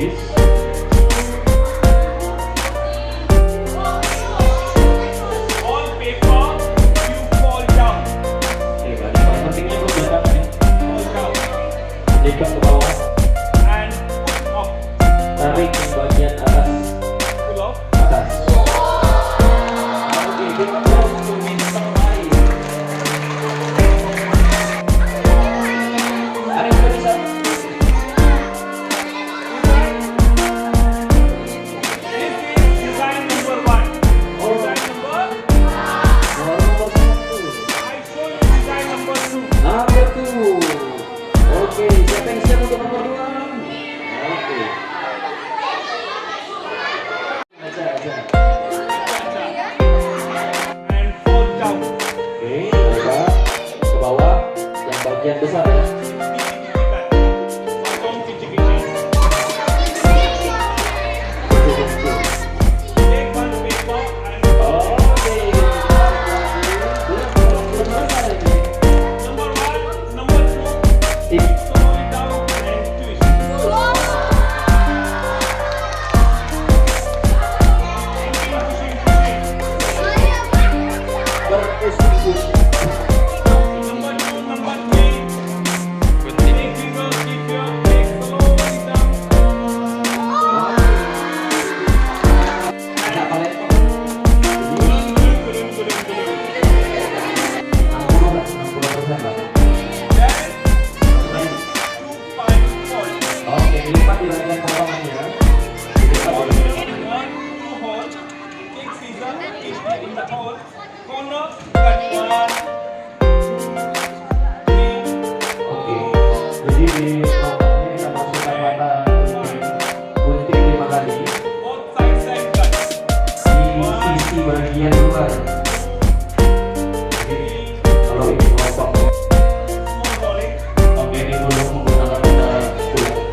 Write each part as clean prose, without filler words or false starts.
office. All paper you fall down. Oke, berarti paling pentingnya gue belakang ya. Fall down. Lipat ke bawah, And push up. tarik yang bagian atas. Pull up. Atas. Oke, kita mau untuk Mr. Rai. Ada yang udah bisa? This is design number 1. Design number. Nomor 1. I show you design number 2. Number 2. Oke, siapa yang siap untuk nomor 2? Oke. Aja. And fall down. Oke, coba ke bawah yang bagian besar ya. Take one paper and Oke. Belum selesai ini. number 1, number 2. Ini. Slow it down and twist. Berpush-push. Number 2, number 3. Take fingers, keep your leg slowly down. Ada apa lagi? Gulung. 60% lah. Then, 2 5 fold. Oke, dilipat di bagian potongannya. Dilipat di bagian. 1, 2 hole. Take scissor, keep it in the hole. Corner, cut 1, 2, 3. Oke, jadi di potongnya kita masukkan mata gunting 5 kali Both sides and cut. di sisi bagian luar. Jadi kalau ini potong, Small rolling. oke ini belum menggunakan benda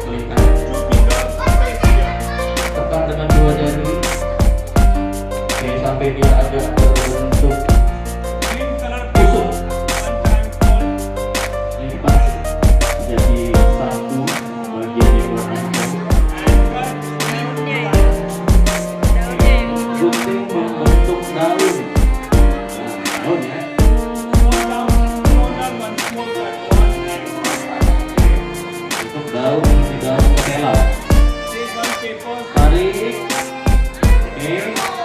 melingkar. 2 fingers, face here. Tekan dengan 2 jari. Oke, sampai dia agak berbentuk Green color paper. 1 time fold. lipat jadi satu bagian yang warna hijau. And cut. Gunting membentuk daun. Nah, daun ya. Small down, corner, 1 small cut. 1 and Untuk daun di daun ketela. take 1 paper. Tarik. Oke.